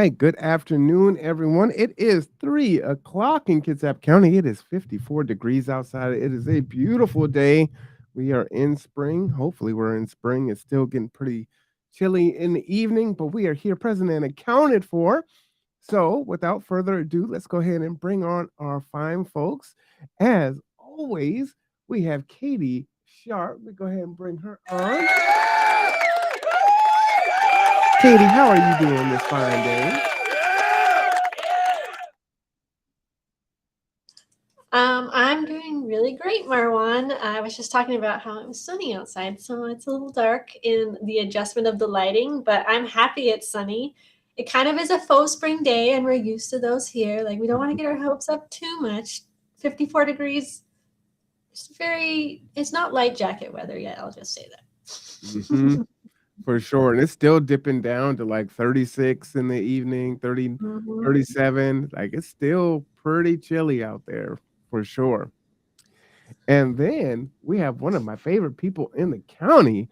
right. Good afternoon, everyone. It is 3 o'clock in Kitsap County. It is 54 degrees outside. It is a beautiful day. We are in spring. Hopefully, we're in spring. It's still getting pretty chilly in the evening, but we are here present and accounted for. So, without further ado, let's go ahead and bring on our fine folks. As always, we have Katie Sharp. We go ahead and bring her on. Katie, how are you doing this fine day? I'm doing really great, Marwan. I was just talking about how it was sunny outside, so it's a little dark in the adjustment of the lighting, but I'm happy it's sunny. It kind of is a faux spring day, and we're used to those here. Like, we don't want to get our hopes up too much. 54 degrees, it's not light jacket weather yet, I'll just say Hmm. that. For sure. And it's still dipping down to like 36 in the evening, 30, Mhm. 37. Like it's still pretty chilly out there for sure. And then we have one of my favorite people in the county,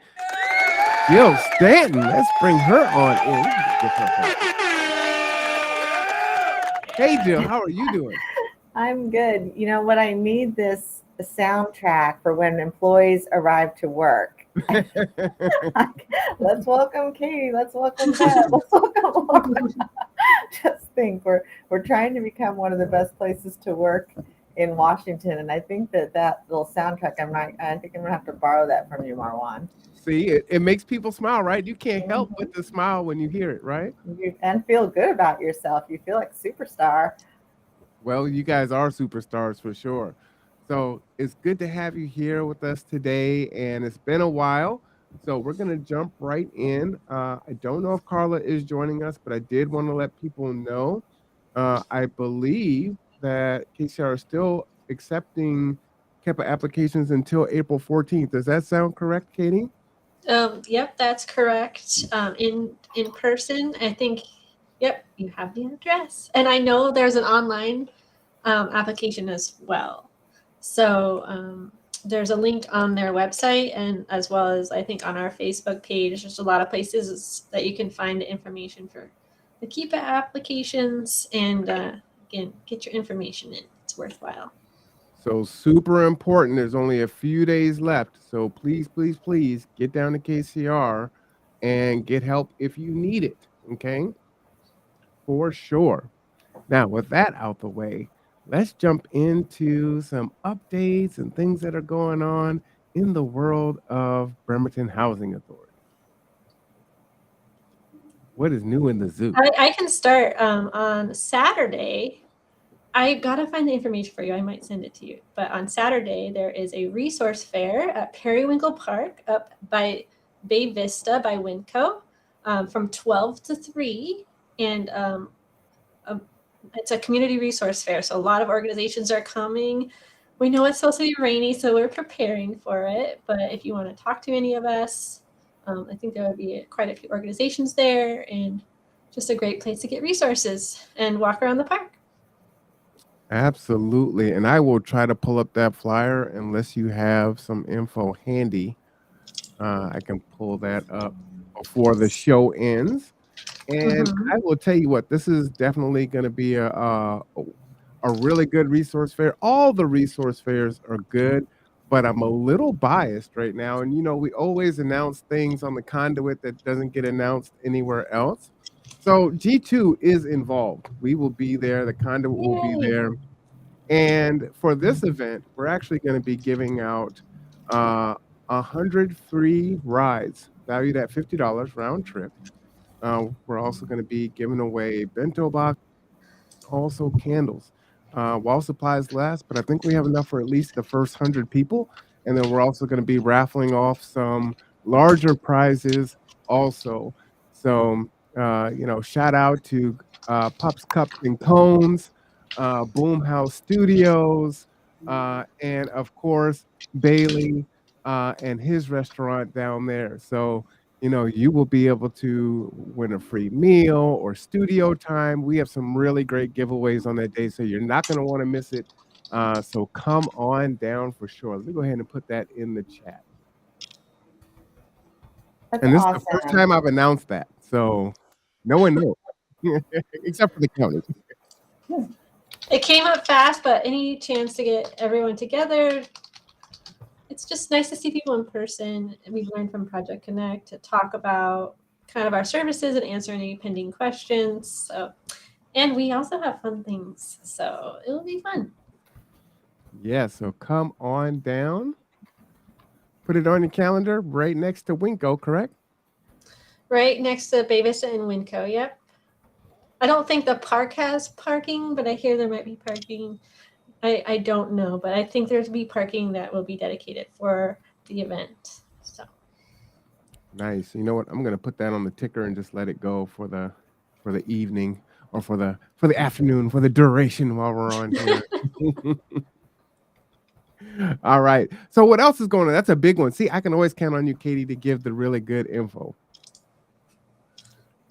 Jill Stanton. Let's bring her on in. Give her a clap. Hey, Jill, how are you doing? I'm good. You know what? I need this soundtrack for when employees arrive to work. Let's welcome Katie. Let's welcome Deb. Let's welcome Laura. Just think we're trying to become one of the best places to work in Washington, and I think that little soundtrack. I think I'm gonna have to borrow that from you, Marwan. See, it makes people smile, right? You can't help but to smile when you hear it, right? And feel good about yourself. You feel like a superstar. Well, you guys are superstars for sure. So it's good to have you here with us today, and it's been a while. So we're gonna jump right in. I don't know if Carla is joining us, but I did want to let people know. I believe that KCR is still accepting KEPA applications until April 14th. Does that sound correct, Katie? Yep, that's correct. In person, I think. Yep, you have the address, and I know there's an online application as well. So there's a link on their website, and as well as I think on our Facebook page. There's a lot of places that you can find information for the KEPA applications, and again, get your information in. It's worthwhile. So super important. There's only a few days left. So please, please, please get down to KCR and get help if you need it. Okay, for sure. Now, with that out the way, let's jump into some updates and things that are going on in the world of Bremerton Housing Authority. What is new in the zoo? I can start on Saturday. I gotta find the information for you. I might send it to you. But on Saturday, there is a resource fair at Periwinkle Park up by Bay Vista by Winco from 12 to 3. And um, it's a community resource fair. So a lot of organizations are coming. We know it's supposed to be rainy, so we're preparing for it. But if you want to talk to any of us, I think there will be quite a few organizations there and just a great place to get resources and walk around the park. Absolutely. And I will try to pull up that flyer unless you have some info handy. I can pull that up before the show ends. And Mhm. I will tell you what, this is definitely going to be a really good resource fair. All the resource fairs are good, but I'm a little biased right now. And we always announce things on the conduit that doesn't get announced anywhere else. So G2 is involved. We will be there. The conduit will be Yay. there. And for this event, we're actually going to be giving out uh, 100 free rides valued at $50 round trip. We're also going to be giving away bento box, also candles. While supplies last, but I think we have enough for at least the first 100 people. And then we're also going to be raffling off some larger prizes also. So, shout out to Pups, Cups, and Cones, Boomhouse Studios, and of course, Bailey and his restaurant down there. So, you will be able to win a free meal or studio time. We have some really great giveaways on that day, so you're not going to want to miss it. So come on down for sure. Let me go ahead and put that in the chat. That's And this is the first awesome. time I've announced that, so no one knows. except for the county. It came up fast, but any chance to get everyone together, it's just nice to see people in person. We've learned from Project Connect to talk about kind of our services and answer any pending questions. So, and we also have fun things, so it'll be fun. Yeah, so come on down. Put it on your calendar right next to Winco, correct? Right next to Bavis and Winco, yep. I don't think the park has parking, but I hear there might be parking. I don't know, but I think there's be parking that will be dedicated for the event. So Nice. You know what? I'm gonna put that on the ticker and just let it go for the evening or for the afternoon, for the duration while we're on here. All right. So what else is going on? That's a big one. See, I can always count on you, Katie, to give the really good info.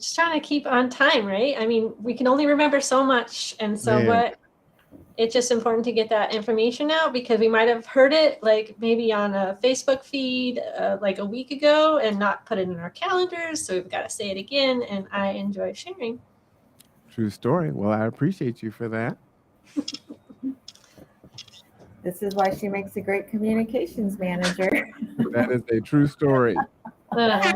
just trying to keep on time, right? I mean, we can only remember so much, and so Man. it's just important to get that information out because we might have heard it like maybe on a Facebook feed like a week ago and not put it in our calendars. So we've got to say it again, and I enjoy sharing. True story. Well, I appreciate you for that. This is why she makes a great communications manager. That is a true story. I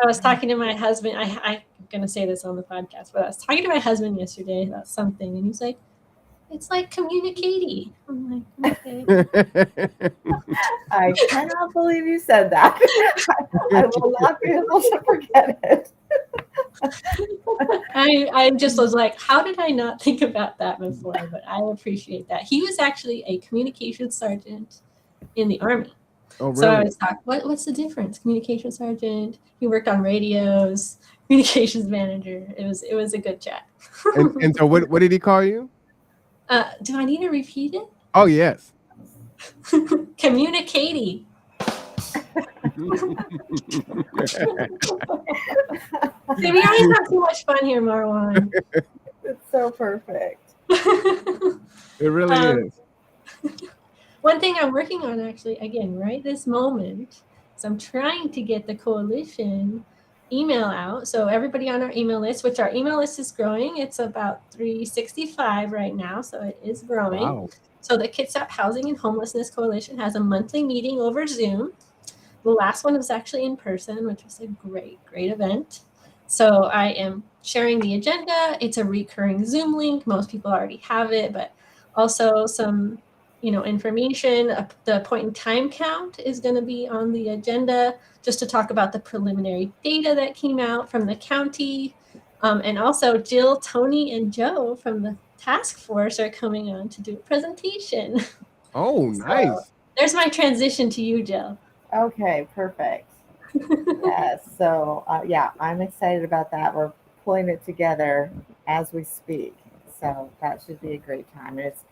was talking to my husband. I'm going to say this on the podcast, but I was talking to my husband yesterday about something, and he's like, it's like communicating. I'm like, okay. I cannot believe you said that. I will not be able to forget it. I just was like, how did I not think about that before? But I appreciate that. He was actually a communications sergeant in the Army. Oh, really? So I was talking, what's the difference? Communications sergeant. He worked on radios. Communications manager. It was a good chat. and so what did he call you? Do I need to repeat it? Oh, yes. Communicating. See, we always have too much fun here, Marwan. It's so perfect. It really is. One thing I'm working on actually, again, right this moment, is I'm trying to get the coalition email out. So everybody on our email list, which our email list is growing. It's about 365 right now, so it is growing. Wow. So the Kitsap Housing and Homelessness Coalition has a monthly meeting over Zoom. The last one was actually in person, which was a great event. So I am sharing the agenda. It's a recurring Zoom link. Most people already have it, but also some information. The point in time count is going to be on the agenda just to talk about the preliminary data that came out from the county. And also Jill, Tony, and Joe from the task force are coming on to do a presentation. Oh, nice. So there's my transition to you, Jill. Okay, perfect. Yes. So, yeah, I'm excited about that. We're pulling it together as we speak. So that should be a great time. And it's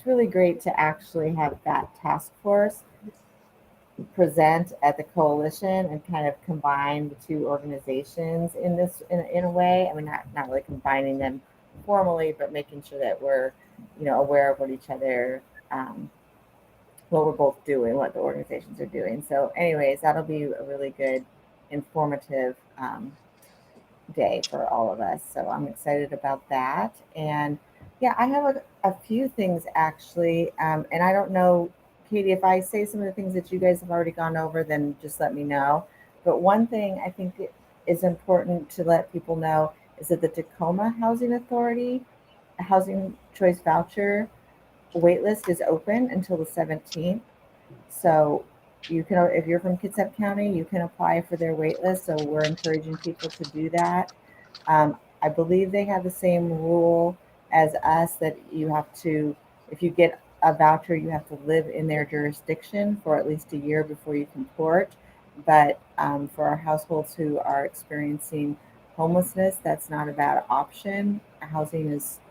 really great to actually have that task force present at the coalition and kind of combine the two organizations in this in a way. I mean, not really combining them formally, but making sure that we're aware of what each other what we're both doing, what the organizations are doing. So anyways, that'll be a really good informative day for all of us. So I'm excited about that. And yeah, I have a few things actually. And I don't know, Katie, if I say some of the things that you guys have already gone over, then just let me know. But one thing I think is important to let people know is that the Tacoma Housing Authority Housing Choice Voucher waitlist is open until the 17th. So you can, if you're from Kitsap County, you can apply for their waitlist. So we're encouraging people to do that. I believe they have the same rule as us that you have to, if you get a voucher, you have to live in their jurisdiction for at least a year before you can port. But for our households who are experiencing homelessness, that's not a bad option. Housing is,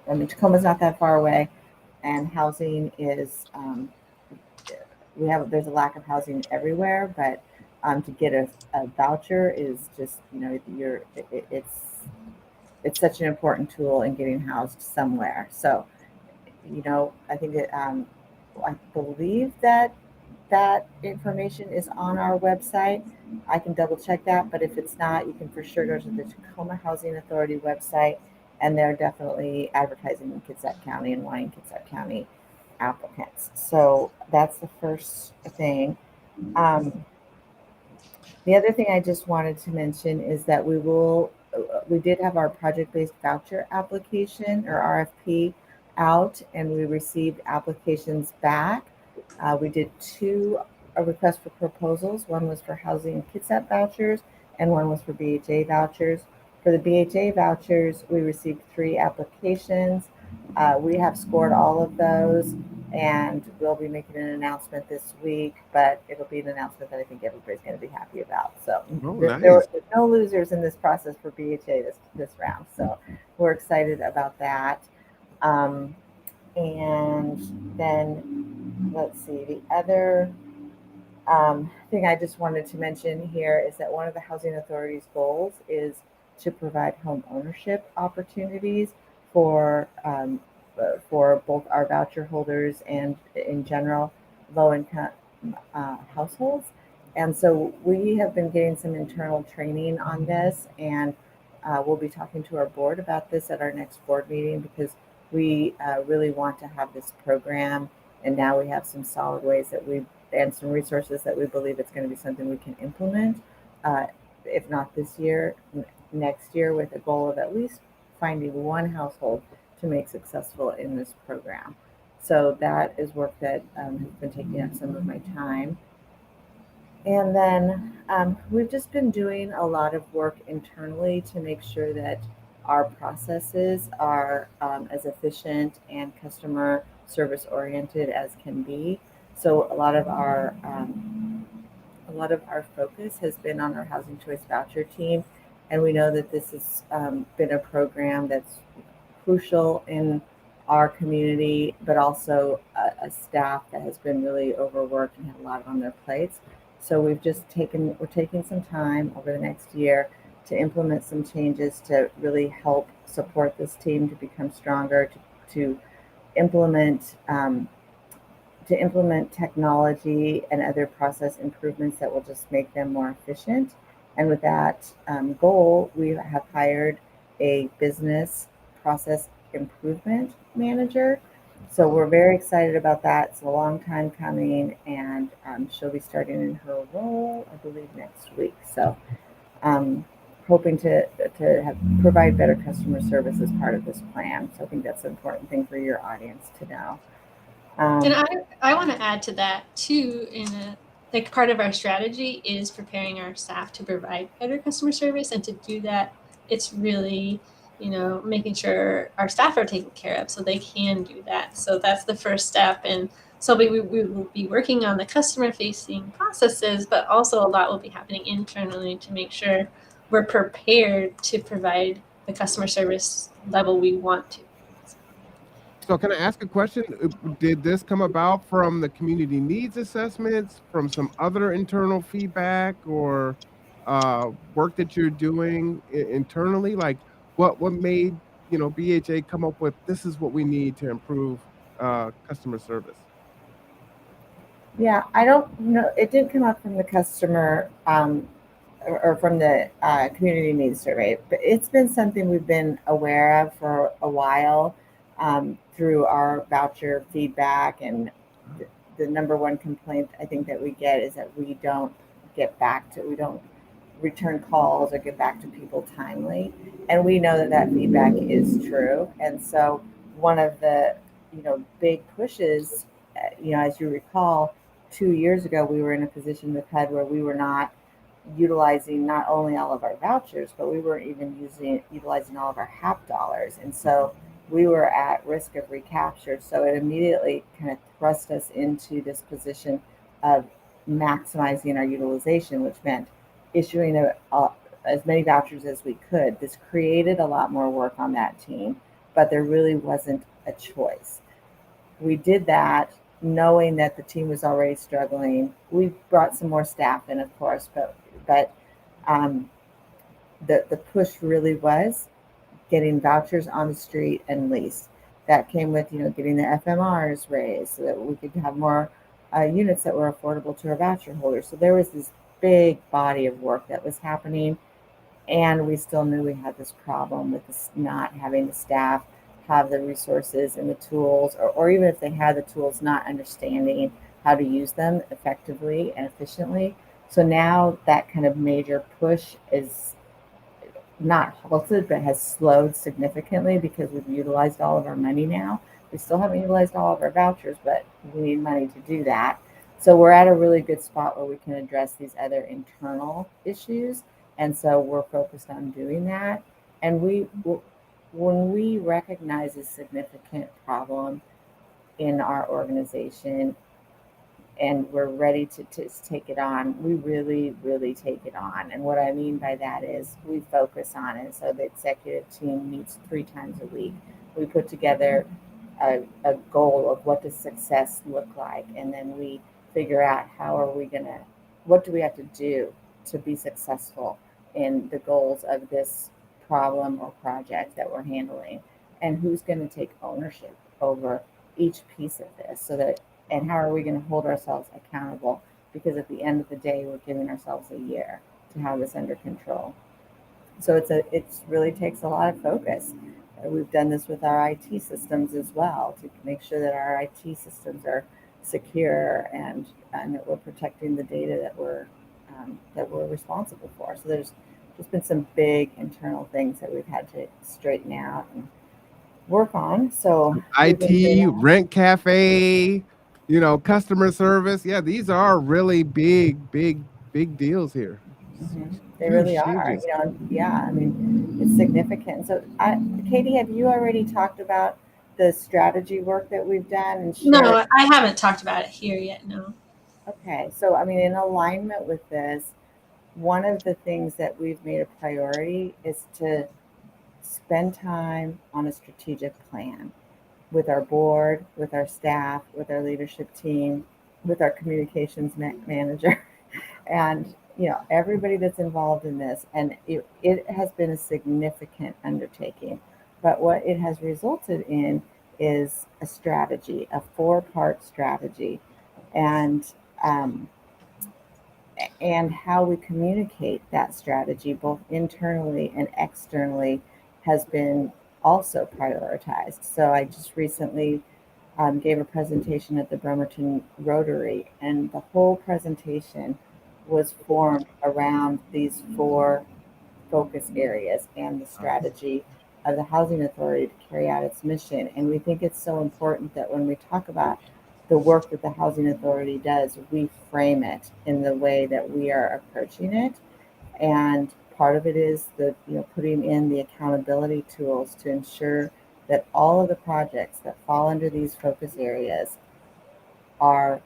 Tacoma's not that far away, and housing is, there's a lack of housing everywhere, but to get a voucher is just, it's such an important tool in getting housed somewhere. So, I think that I believe that that information is on our website. I can double check that, but if it's not, you can for sure go to the Tacoma Housing Authority website, and they're definitely advertising in Kitsap County and wanting Kitsap County applicants. So that's the first thing. Um, the other thing I just wanted to mention is that we did have our project-based voucher application or RFP out, and we received applications back. We did two requests for proposals. One was for housing Kitsap vouchers, and one was for BHA vouchers. For the BHA vouchers, we received three applications. We have scored all of those, and we'll be making an announcement this week, but it'll be an announcement that I think everybody's going to be happy about. So Oh, there nice. were no losers in this process for BHA this round. So we're excited about that. Um, and then let's see, the other thing I just wanted to mention here is that one of the housing authority's goals is to provide home ownership opportunities for for both our voucher holders and in general low income households. And so we have been getting some internal training on this, and we'll be talking to our board about this at our next board meeting because we really want to have this program. And now we have some solid ways that we and some resources that we believe it's going to be something we can implement, uh, if not this year, next year, with a goal of at least finding one household to make successful in this program. So that is work that has been taking up some of my time. And then we've just been doing a lot of work internally to make sure that our processes are as efficient and customer service oriented as can be. So a lot of our focus has been on our housing choice voucher team, and we know that this has been a program that's crucial in our community, but also a staff that has been really overworked and had a lot on their plates. So we're taking some time over the next year to implement some changes to really help support this team to become stronger, to implement technology and other process improvements that will just make them more efficient. And with that goal, we have hired a business process improvement manager. So we're very excited about that. It's a long time coming, and she'll be starting in her role, I believe, next week. So hoping to provide better customer service as part of this plan. So I think that's an important thing for your audience to know. And I want to add to that too. Like part of our strategy is preparing our staff to provide better customer service, and to do that, it's really making sure our staff are taken care of so they can do that. So that's the first step, and so we will be working on the customer facing processes, but also a lot will be happening internally to make sure we're prepared to provide the customer service level we want to. So can I ask a question? Did this come about from the community needs assessments, from some other internal feedback, or work that you're doing internally? Like, what made BHA come up with this is what we need to improve customer service? Yeah, I don't know. It didn't come up from the customer or from the community needs survey, but it's been something we've been aware of for a while through our voucher feedback. And the number one complaint I think that we get is that we don't we don't return calls or get back to people timely. And we know that that feedback is true. And so one of the big pushes, as you recall, 2 years ago, we were in a position with HUD where we were not utilizing not only all of our vouchers, but we weren't even utilizing all of our HAP dollars. And so we were at risk of recapture. So it immediately kind of thrust us into this position of maximizing our utilization, which meant issuing as many vouchers as we could. This created a lot more work on that team, but there really wasn't a choice. We did that knowing that the team was already struggling. We brought some more staff in, of course, but um, the push really was getting vouchers on the street and leased. That came with getting the FMRs raised so that we could have more units that were affordable to our voucher holders. So there was this big body of work that was happening, and we still knew we had this problem with this not having the staff have the resources and the tools, or even if they had the tools, not understanding how to use them effectively and efficiently. So now that kind of major push is not halted, but has slowed significantly because we've utilized all of our money now. We still haven't utilized all of our vouchers, but we need money to do that. So we're at a really good spot where we can address these other internal issues. And so we're focused on doing that. And when we recognize a significant problem in our organization, and we're ready to take it on, we really, really take it on. And what I mean by that is we focus on it. So the executive team meets 3 times a week. We put together a goal of what does success look like, and then we figure out what do we have to do to be successful in the goals of this problem or project that we're handling, and who's going to take ownership over each piece of this, and how are we going to hold ourselves accountable? Because at the end of the day, we're giving ourselves a year to have this under control. So it really takes a lot of focus. We've done this with our IT systems as well to make sure that our IT systems are secure and that we're protecting the data that we're responsible for. So there's just been some big internal things that we've had to straighten out and work on. So IT, rent cafe, customer service. Yeah, these are really big deals here. They really are. Yeah, I mean, it's significant. So, Katie, have you already talked about the strategy work that we've done and shared? No, I haven't talked about it here yet. No. Okay, so I mean, in alignment with this, one of the things that we've made a priority is to spend time on a strategic plan with our board, with our staff, with our leadership team, with our communications manager, and everybody that's involved in this. And it has been a significant undertaking, but what it has resulted in is a strategy, a 4-part strategy, and how we communicate that strategy both internally and externally has been also prioritized. So I just recently gave a presentation at the Bremerton Rotary, and the whole presentation was formed around these 4 focus areas and the strategy of the Housing Authority to carry out its mission. And we think it's so important that when we talk about the work that the Housing Authority does, we frame it in the way that we are approaching it. And part of it is putting in the accountability tools to ensure that all of the projects that fall under these focus areas are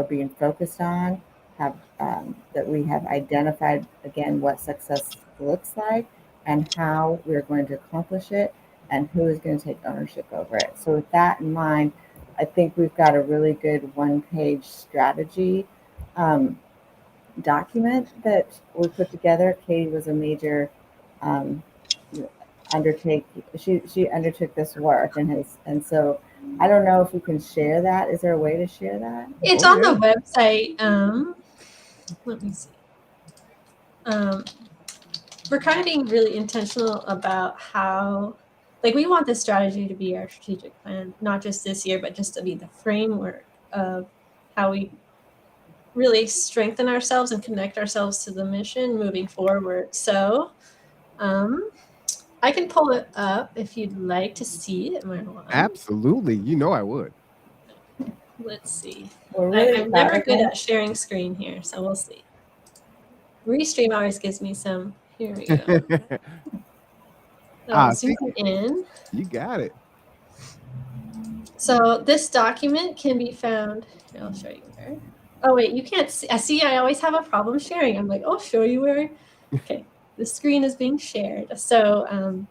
being focused on, that we have identified again what success looks like and how we're going to accomplish it and who is going to take ownership over it. So with that in mind, I think we've got a really good 1-page strategy document that we put together. Katie was a major she undertook this work and so I don't know if we can share that. Is there a way to share that? It's on the website. Let me see. We're kind of being really intentional about how, we want this strategy to be our strategic plan, not just this year, but just to be the framework of how we really strengthen ourselves and connect ourselves to the mission moving forward. So I can pull it up if you'd like to see it, Marwan. Absolutely. I would. Let's see. Really I'm never good at sharing screen here, so we'll see. Restream always gives me some. Here we go. Zoom in. You got it. So this document can be found. I'll show you where. Oh wait, you can't see. I always have a problem sharing. I'm like, I'll show you where. Okay, the screen is being shared. So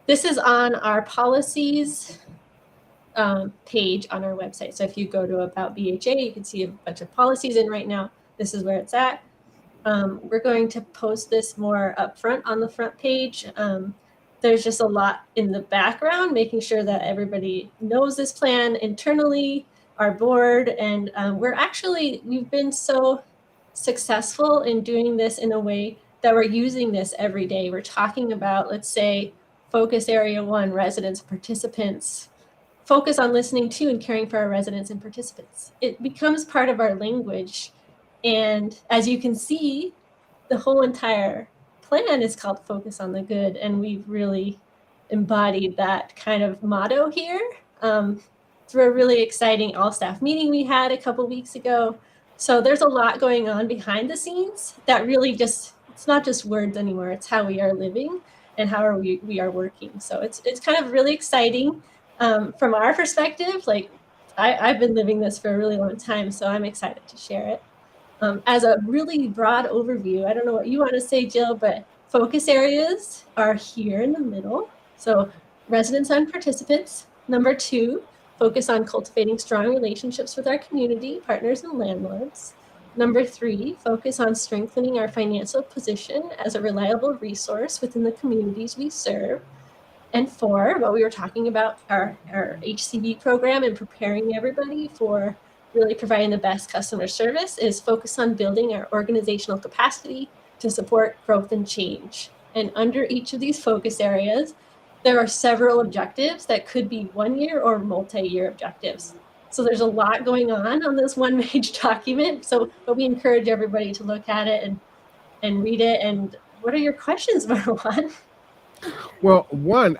this is on our policies page on our website. So if you go to About BHA, you can see a bunch of policies, and right now this is where it's at. We're going to post this more up front on the front page. There's just a lot in the background, making sure that everybody knows this plan internally, our board. And we've been so successful in doing this in a way that we're using this every day. We're talking about, let's say, focus area 1, residents, participants, focus on listening to and caring for our residents and participants. It becomes part of our language. And as you can see, the whole entire plan is called Focus on the Good. And we've really embodied that kind of motto here through a really exciting all-staff meeting we had a couple weeks ago. So there's a lot going on behind the scenes that really it's not just words anymore, it's how we are living and how we are working. So it's kind of really exciting from our perspective. Like I've been living this for a really long time, so I'm excited to share it. As a really broad overview, I don't know what you want to say, Jill, but focus areas are here in the middle. So residents and participants. Number 2, focus on cultivating strong relationships with our community, partners, and landlords. Number 3, focus on strengthening our financial position as a reliable resource within the communities we serve. And 4, what we were talking about, our HCB program and preparing everybody for really providing the best customer service, is focus on building our organizational capacity to support growth and change. And under each of these focus areas, there are several objectives that could be 1-year or multi-year objectives. So there's a lot going on this one-page document. But we encourage everybody to look at it and read it. And what are your questions, Marwan? Well, one,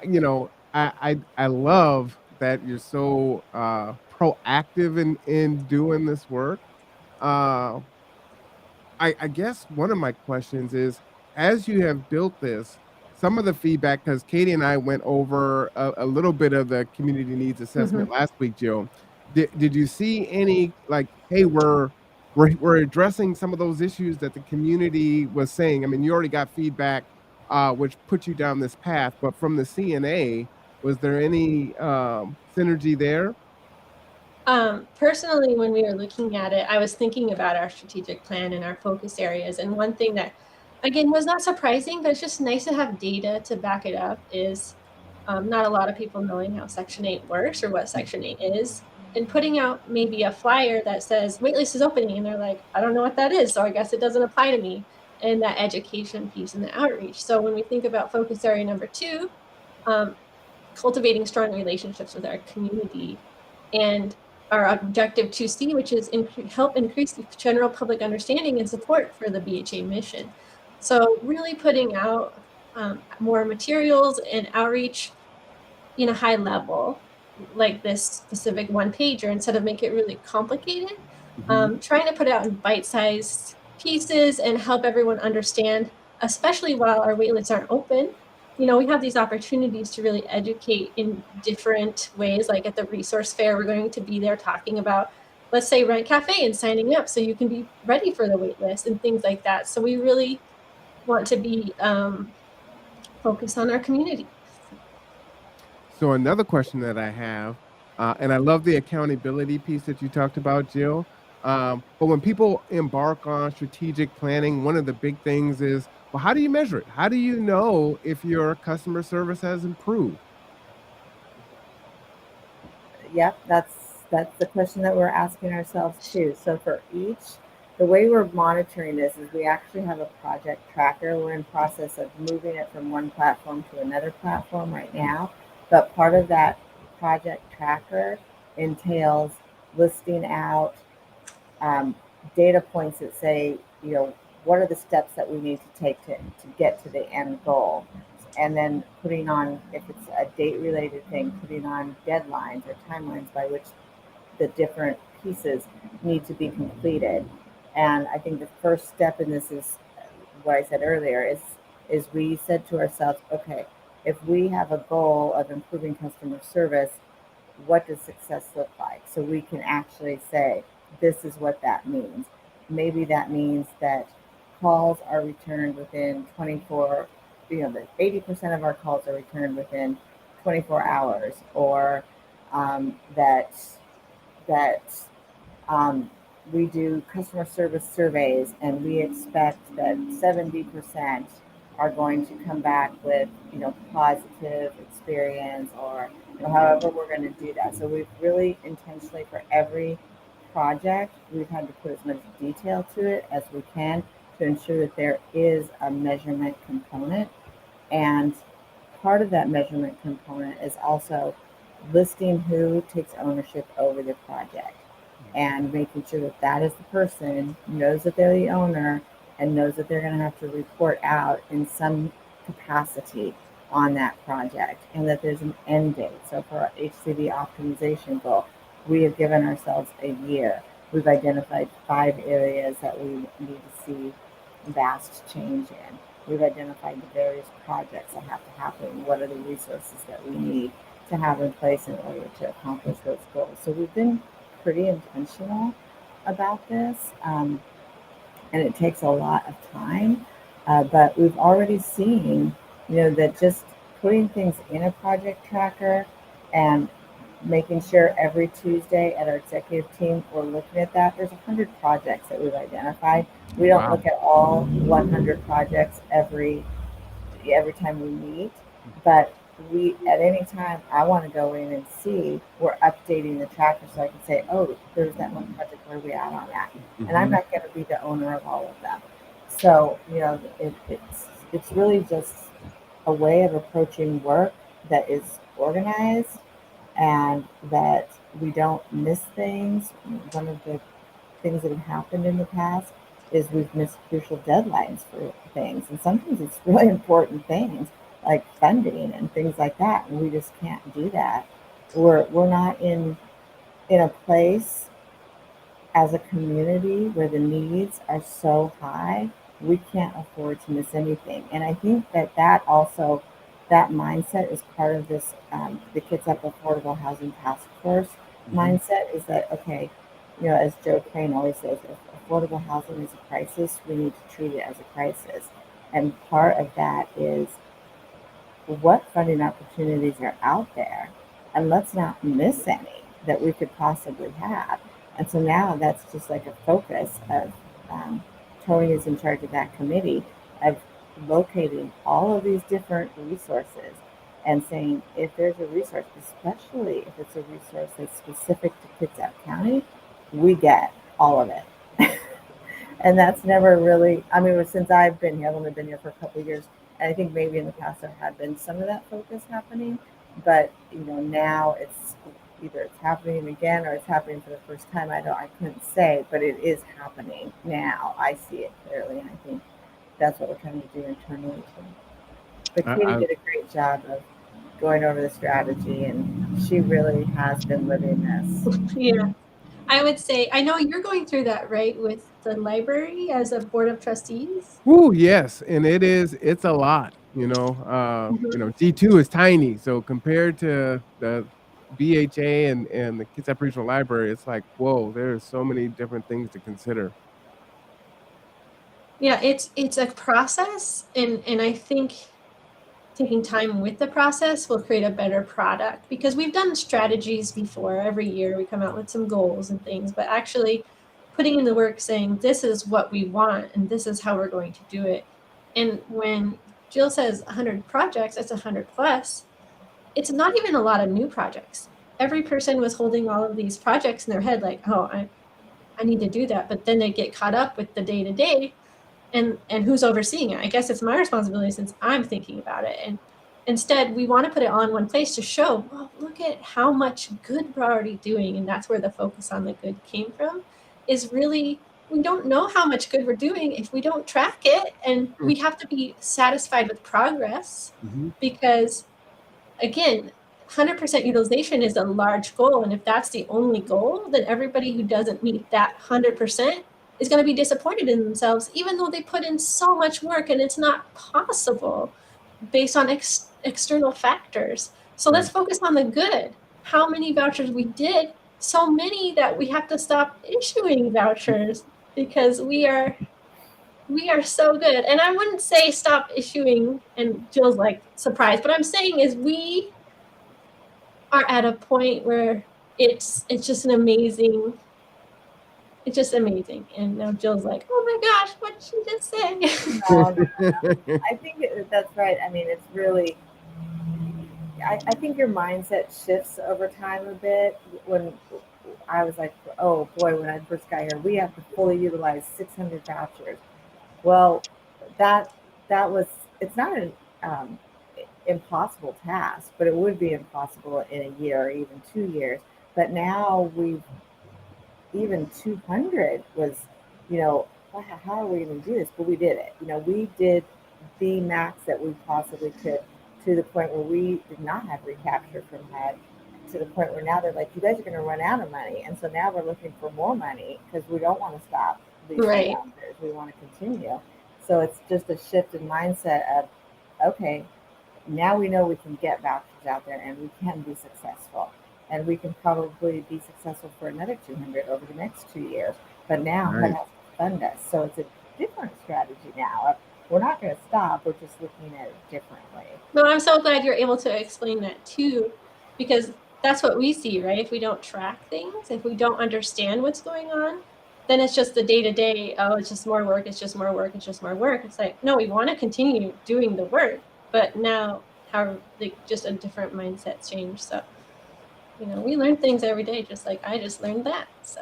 I love that you're so proactive in doing this work. Uh, I guess one of my questions is, as you have built this, some of the feedback, because Katie and I went over a little bit of the community needs assessment last week, Jill. Did you see any, like, hey, we're addressing some of those issues that the community was saying? I mean, you already got feedback, which put you down this path, but from the CNA, was there any synergy there? Personally, when we were looking at it, I was thinking about our strategic plan and our focus areas. And one thing that, again, was not surprising, but it's just nice to have data to back it up, is not a lot of people knowing how Section 8 works or what Section 8 is, and putting out maybe a flyer that says waitlist is opening, and they're like, I don't know what that is, so I guess it doesn't apply to me, and that education piece and the outreach. So when we think about focus area number 2, cultivating strong relationships with our community, and our objective 2C, which is help increase the general public understanding and support for the BHA mission. So really putting out more materials and outreach in a high level, like this specific one-pager, instead of make it really complicated, trying to put it out in bite-sized pieces and help everyone understand, especially while our waitlists aren't open. We have these opportunities to really educate in different ways. Like at the resource fair, we're going to be there talking about, let's say, Rent Cafe and signing up so you can be ready for the wait list and things like that. So we really want to be focused on our community. So another question that I have, and I love the accountability piece that you talked about, Jill. But when people embark on strategic planning, one of the big things is, well, how do you measure it? How do you know if your customer service has improved? Yep, that's the question that we're asking ourselves too. So for each, the way we're monitoring this is we actually have a project tracker. We're in process of moving it from one platform to another platform right now. But part of that project tracker entails listing out data points that say, what are the steps that we need to take to get to the end goal? And then putting on, if it's a date related thing, putting on deadlines or timelines by which the different pieces need to be completed. And I think the first step in this is what I said earlier, is we said to ourselves, okay, if we have a goal of improving customer service, what does success look like? So we can actually say, this is what that means. Maybe that means that calls are returned within 24, that 80% of our calls are returned within 24 hours, or that we do customer service surveys and we expect that 70% are going to come back with, positive experience, or, however we're going to do that. So we've really intentionally, for every project, we've had to put as much detail to it as we can to ensure that there is a measurement component. And part of that measurement component is also listing who takes ownership over the project and making sure that that is the person, knows that they're the owner, and knows that they're going to have to report out in some capacity on that project, and that there's an end date. So for our HCV optimization goal, we have given ourselves a year. We've identified 5 areas that we need to see vast change in. We've identified the various projects that have to happen. What are the resources that we need to have in place in order to accomplish those goals? So we've been pretty intentional about this, and it takes a lot of time. But we've already seen, that just putting things in a project tracker and making sure every Tuesday at our executive team we're looking at that. There's 100 projects that we've identified. We don't look at all 100 projects every time we meet, but we, at any time I want to go in and see, we're updating the tracker so I can say, oh, there's that one project, where we at on that. And I'm not going to be the owner of all of them. So, it's really just a way of approaching work that is organized and that we don't miss things. One of the things that have happened in the past is we've missed crucial deadlines for things. And sometimes it's really important things like funding and things like that. And we just can't do that. We're not in a place as a community where the needs are so high, we can't afford to miss anything. And I think that also, that mindset is part of this, the Kids Up Affordable Housing Task Force mindset, is that, okay, as Joe Crane always says, if affordable housing is a crisis, we need to treat it as a crisis. And part of that is what funding opportunities are out there, and let's not miss any that we could possibly have. And so now that's just like a focus of, Tony is in charge of that committee, of locating all of these different resources and saying, if there's a resource, especially if it's a resource that's specific to Kitsap County, we get all of it. And that's never really, since I've been here, I've only been here for a couple of years, and I think maybe in the past there had been some of that focus happening, but now it's either it's happening again or it's happening for the first time. I couldn't say, but it is happening now. I see it clearly, and I think that's what we're trying to do internally too. But Katie did a great job of going over the strategy, and she really has been living this. Yeah. I would say, I know you're going through that, right, with the library as a board of trustees? Ooh, yes, and it's a lot, D2 is tiny, so compared to the BHA and the Kitsap Regional Library, it's like, whoa, there's so many different things to consider. Yeah, it's a process, and I think taking time with the process will create a better product, because we've done strategies before. Every year we come out with some goals and things, but actually putting in the work, saying this is what we want and this is how we're going to do it. And when Jill says 100 projects, that's 100 plus. It's not even a lot of new projects. Every person was holding all of these projects in their head, like, oh, I need to do that, but then they get caught up with the day to day. And who's overseeing it? I guess it's my responsibility since I'm thinking about it. And instead, we want to put it all in one place to show, well, look at how much good we're already doing. And that's where the focus on the good came from, is really, we don't know how much good we're doing if we don't track it. And we have to be satisfied with progress, because, again, 100% utilization is a large goal. And if that's the only goal, then everybody who doesn't meet that 100% is going to be disappointed in themselves, even though they put in so much work, and it's not possible based on external factors. So let's focus on the good. How many vouchers we did? So many that we have to stop issuing vouchers, because we are so good. And I wouldn't say stop issuing, and Jill's like surprised, but I'm saying is we are at a point where it's just an amazing it's just amazing. And now Jill's like, oh my gosh, what did she just say? I think that's right. I mean, it's really, I think your mindset shifts over time a bit. When I was like, oh boy, when I first got here, we have to fully utilize 600 vouchers. Well, that that was, it's not an impossible task, but it would be impossible in a year or even 2 years. But now we've, even 200 was, wow, how are we going to do this? But we did it. We did the max that we possibly could, to the point where we did not have recapture from HUD, to the point where now they're like, you guys are going to run out of money. And so now we're looking for more money because we don't want to stop these Right. vouchers. We want to continue. So it's just a shift in mindset of, okay, now we know we can get vouchers out there and we can be successful. And we can probably be successful for another 200 over the next 2 years. But now HUD Right. has to fund us. So it's a different strategy now. We're not going to stop. We're just looking at it differently. No, I'm so glad you're able to explain that too, because that's what we see, right? If we don't track things, if we don't understand what's going on, then it's just the day to day. Oh, it's just more work. It's just more work. It's just more work. It's like, no, we want to continue doing the work, but now how, like, just a different mindset change. So, we learn things every day, just like I just learned that. So,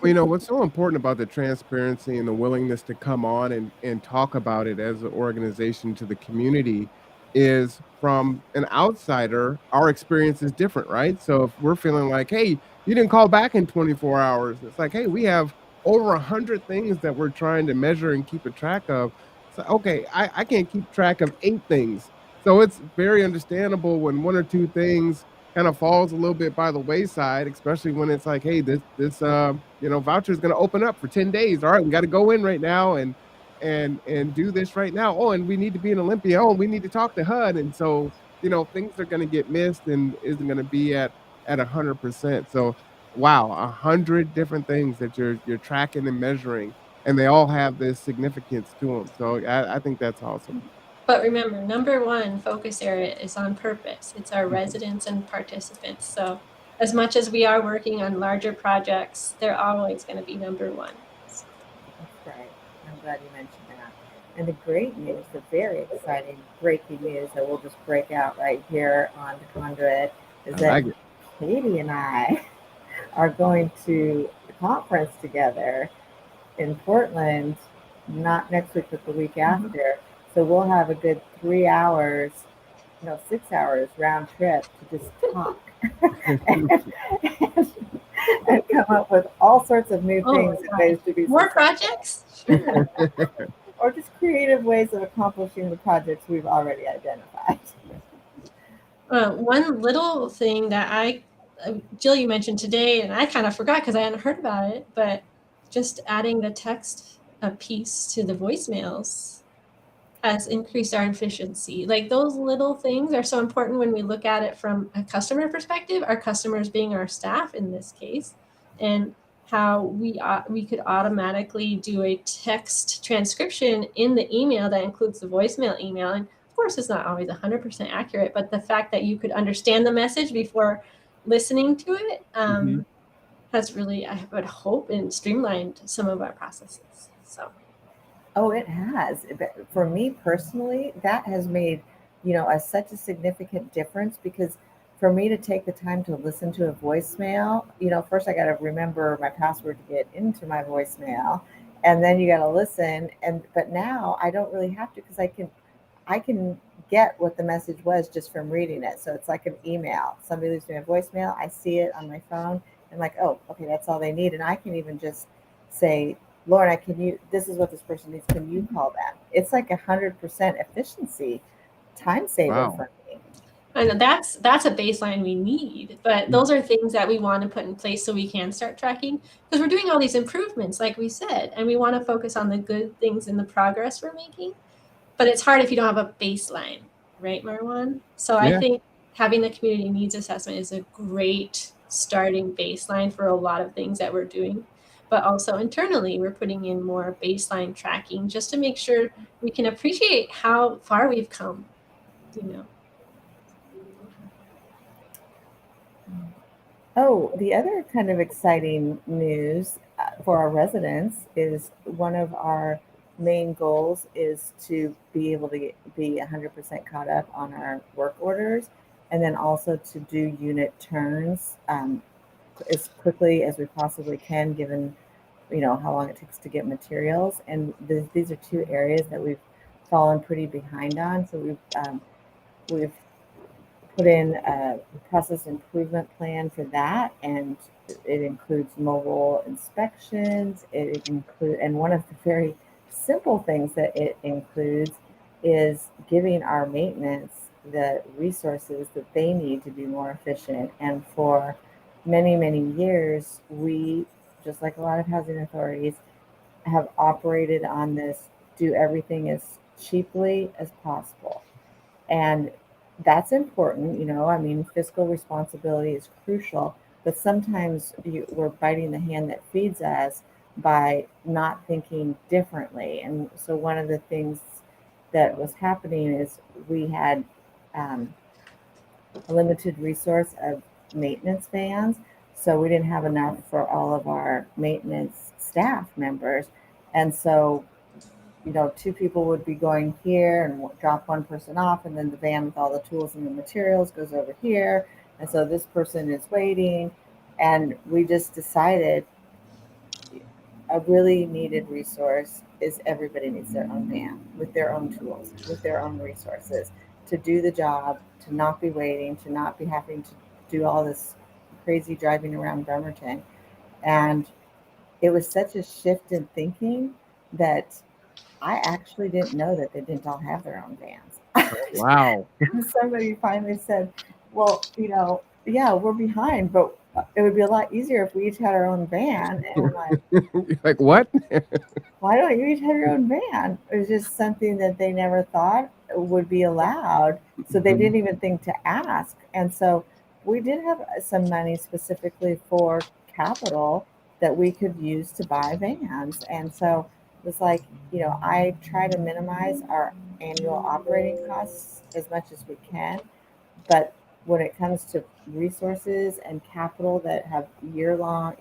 Well, what's so important about the transparency and the willingness to come on and talk about it as an organization to the community is, from an outsider, our experience is different, right? So if we're feeling like, hey, you didn't call back in 24 hours, it's like, hey, we have over 100 things that we're trying to measure and keep a track of. So, okay, I can't keep track of 8 things. So it's very understandable when 1 or 2 things kind of falls a little bit by the wayside, especially when it's like, hey, this voucher is going to open up for 10 days. All right, we got to go in right now and do this right now. Oh, and we need to be in Olympia. Oh, we need to talk to HUD. And so, things are going to get missed and isn't going to be at 100%. So, wow, 100 different things that you're tracking and measuring, and they all have this significance to them. So I think that's awesome. but remember, number one focus area is on purpose. It's our Mhm. residents and participants. So as much as we are working on larger projects, they're always going to be number one. That's right. I'm glad you mentioned that. And the great news, the very exciting breaking news that we'll just break out right here on the Conduit, is I that like it. Katie and I are going to the conference together in Portland, not next week, but the week after. So we'll have a good 3 hours, 6 hours round trip to just talk and come up with all sorts of new things and ways to be More successful. projects? Sure. Or just creative ways of accomplishing the projects we've already identified. One little thing that Jill, you mentioned today, and I kind of forgot because I hadn't heard about it, but just adding the text piece to the voicemails has increased our efficiency. Like, those little things are so important when we look at it from a customer perspective, our customers being our staff in this case, and how we could automatically do a text transcription in the email that includes the voicemail email. And of course, it's not always 100% accurate, but the fact that you could understand the message before listening to it has really, I would hope, and streamlined some of our processes. So. Oh, it has. For me personally, that has made, such a significant difference, because for me to take the time to listen to a voicemail, first I got to remember my password to get into my voicemail, and then you got to listen. But now I don't really have to, because I can get what the message was just from reading it. So it's like an email. Somebody leaves me a voicemail, I see it on my phone, and like, oh, okay, that's all they need. And I can even just say, Lorna, this is what this person needs. Can you call them? It's like 100% efficiency, time saver Wow. for me. And that's a baseline we need, but those are things that we want to put in place so we can start tracking, because we're doing all these improvements, like we said, and we want to focus on the good things and the progress we're making. But it's hard if you don't have a baseline, right, Marwan? So I Yeah. think having the community needs assessment is a great starting baseline for a lot of things that we're doing. But also internally, we're putting in more baseline tracking just to make sure we can appreciate how far we've come, you know. Oh, the other kind of exciting news for our residents is one of our main goals is to be able to be 100% caught up on our work orders, and then also to do unit turns as quickly as we possibly can, given how long it takes to get materials. And these are two areas that we've fallen pretty behind on. So we've put in a process improvement plan for that, and it includes mobile inspections. And one of the very simple things that it includes is giving our maintenance the resources that they need to be more efficient. And for many, many years, we, just like a lot of housing authorities, have operated on this do everything as cheaply as possible. And that's important. I mean, fiscal responsibility is crucial, but sometimes we're biting the hand that feeds us by not thinking differently. And so one of the things that was happening is we had a limited resource of maintenance vans. So we didn't have enough for all of our maintenance staff members. And so two people would be going here and drop one person off, and then the van with all the tools and the materials goes over here. And so this person is waiting. And we just decided a really needed resource is everybody needs their own van with their own tools, with their own resources to do the job, to not be waiting, to not be having to do all this crazy driving around Bremerton. And it was such a shift in thinking that I actually didn't know that they didn't all have their own vans. Wow. Somebody finally said, well, yeah, we're behind, but it would be a lot easier if we each had our own van. And I'm like, like what? Why don't you each have your own van? It was just something that they never thought would be allowed. So they didn't even think to ask. And so we did have some money specifically for capital that we could use to buy vans. And so it was like, I try to minimize our annual operating costs as much as we can. But when it comes to resources and capital that have year-long,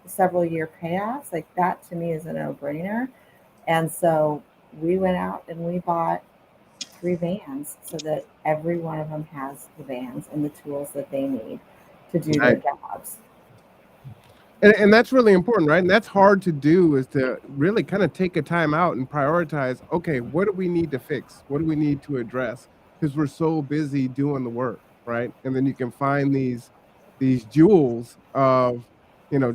several year payoffs, like that to me is a no-brainer. And so we went out and we bought 3 vans so that every one of them has the vans and the tools that they need to do their jobs. And that's really important, right? And that's hard to do, is to really kind of take a time out and prioritize, okay, what do we need to fix? What do we need to address? Because we're so busy doing the work, right? And then you can find these jewels of,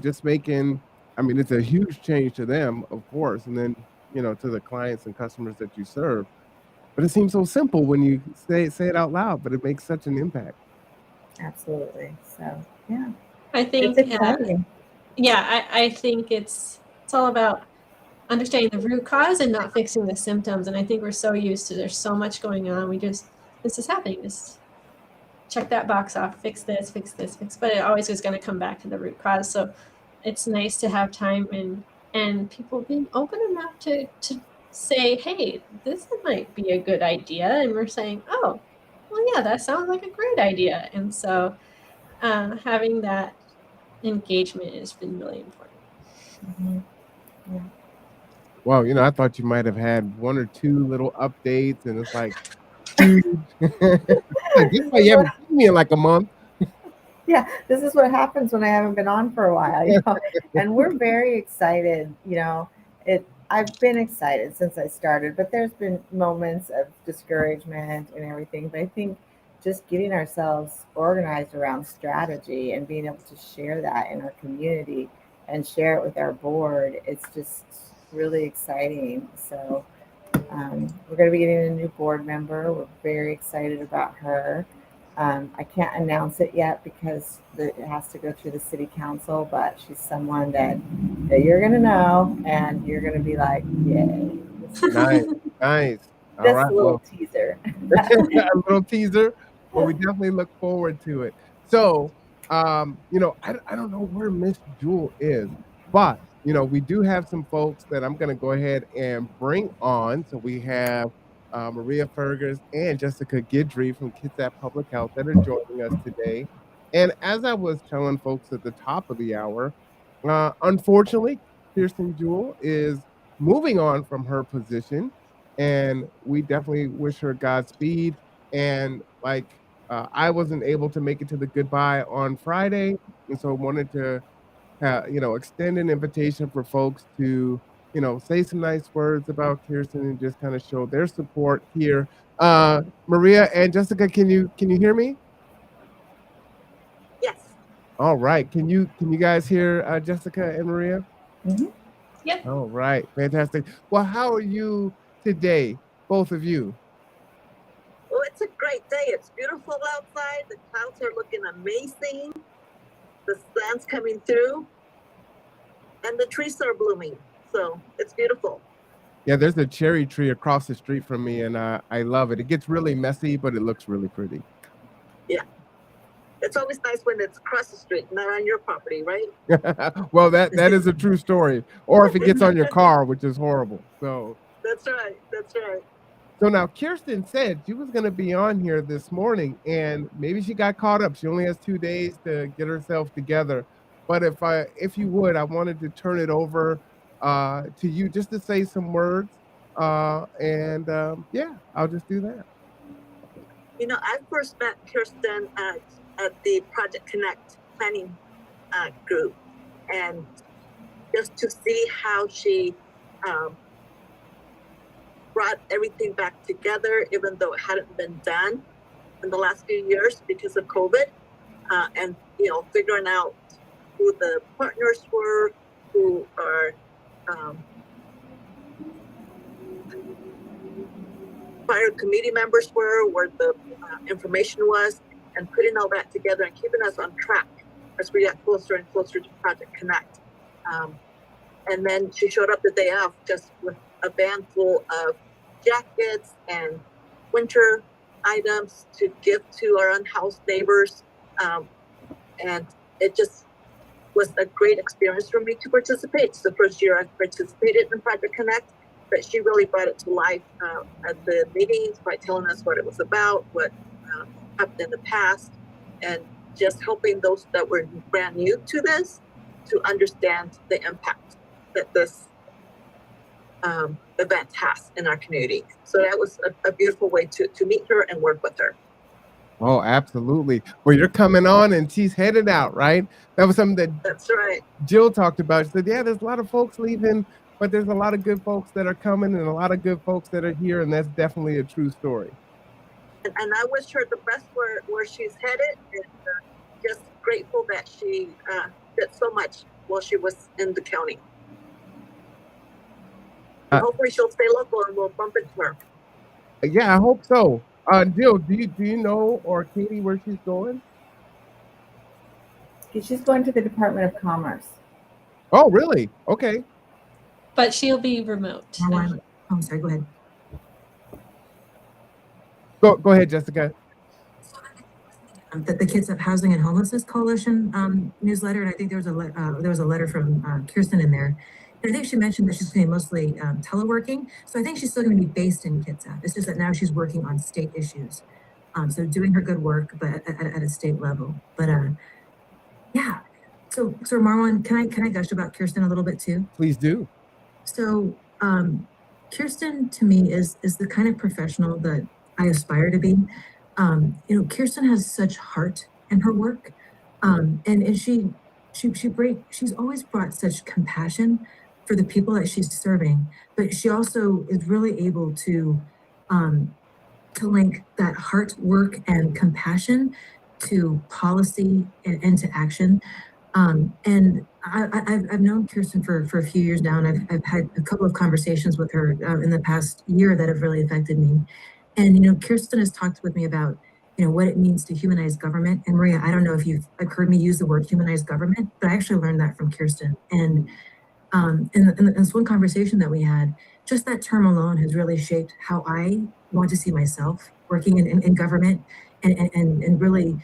just making, I mean, it's a huge change to them, of course, and then, to the clients and customers that you serve. But it seems so simple when you say it out loud, but it makes such an impact. Absolutely. So, yeah. I think, it's exciting. I think it's all about understanding the root cause and not fixing the symptoms. And I think we're so used to, there's so much going on. This is happening. Just check that box off, fix this, but it always is going to come back to the root cause. So it's nice to have time and people being open enough to say, hey, this might be a good idea. And we're saying, oh, well, yeah, that sounds like a great idea. And so having that engagement has been really important. Mm-hmm. Yeah. Well, I thought you might have had 1 or 2 little updates, and it's like huge. Like, this why you haven't seen me in like a month. Yeah, this is what happens when I haven't been on for a while, and we're very excited. I've been excited since I started, but there's been moments of discouragement and everything. But I think just getting ourselves organized around strategy and being able to share that in our community and share it with our board, it's just really exciting. So we're going to be getting a new board member. We're very excited about her. I can't announce it yet because it has to go through the city council, but she's someone that you're going to know, and you're going to be like, yay. Nice. All Just right. a little teaser. A little teaser. Well, we definitely look forward to it. So, I don't know where Miss Jewel is, but, we do have some folks that I'm going to go ahead and bring on. So we have Maria Fergus and Jessica Guidry from Kitsap Public Health that are joining us today. And as I was telling folks at the top of the hour, Unfortunately, Kirsten Jewell is moving on from her position, and we definitely wish her Godspeed. And like, I wasn't able to make it to the goodbye on Friday, and so wanted to, extend an invitation for folks to, say some nice words about Kirsten and just kind of show their support here. Maria and Jessica, can you hear me? Yes. All right. Can you guys hear Jessica and Maria? Mhm. Yep. All right, fantastic. Well, how are you today, both of you? Well, it's a great day. It's beautiful outside. The clouds are looking amazing. The sun's coming through, and the trees are blooming. So it's beautiful. Yeah, there's a cherry tree across the street from me, and I love it. It gets really messy, but it looks really pretty. Yeah. It's always nice when it's across the street, not on your property, right? Well, that is a true story. Or if it gets on your car, which is horrible. That's right. That's right. So now Kirsten said she was going to be on here this morning, and maybe she got caught up. She only has 2 days to get herself together. But if you would, I wanted to turn it over to you just to say some words. Yeah, I'll just do that. I first met Kirsten at the Project Connect planning group, and just to see how she brought everything back together, even though it hadn't been done in the last few years because of COVID, and figuring out who the partners were, who are prior committee members were, where the information was, and putting all that together and keeping us on track as we got closer and closer to Project Connect. And then she showed up the day of just with a van full of jackets and winter items to give to our unhoused neighbors. And it just was a great experience for me to participate. It's the first year I've participated in Project Connect, but she really brought it to life at the meetings by telling us what it was about, what happened in the past, and just helping those that were brand new to this to understand the impact that this event has in our community. So that was a beautiful way to meet her and work with her. Oh, absolutely. Well, you're coming on and she's headed out, right? That was something That's right. Jill talked about. She said, yeah, there's a lot of folks leaving, but there's a lot of good folks that are coming and a lot of good folks that are here. And that's definitely a true story. And I wish her the best where she's headed, and just grateful that she did so much while she was in the county. Hopefully she'll stay local and we'll bump into her. Yeah, I hope so. Jill, do you know, or Katie, where she's going? She's going to the Department of Commerce. Oh, really? Okay. But she'll be remote. Oh, sorry, go ahead. Go ahead, Jessica. The Kids Up Housing and Homelessness Coalition newsletter, and I think there was a letter from Kirsten in there. And I think she mentioned that she's going to be mostly teleworking. So I think she's still going to be based in Kitsap. It's just that now she's working on state issues. So doing her good work, but at a state level. But yeah. So Marwan, can I gush about Kirsten a little bit too? Please do. So Kirsten to me is the kind of professional that I aspire to be. Kirsten has such heart in her work, and she's always brought such compassion for the people that she's serving, but she also is really able to link that heart work and compassion to policy and to action. And I've known Kirsten for a few years now, and I've had a couple of conversations with her in the past year that have really affected me. And Kirsten has talked with me about what it means to humanize government. And Maria, I don't know if you've heard me use the word humanize government, but I actually learned that from Kirsten. And in this one conversation that we had, just that term alone has really shaped how I want to see myself working in government, and really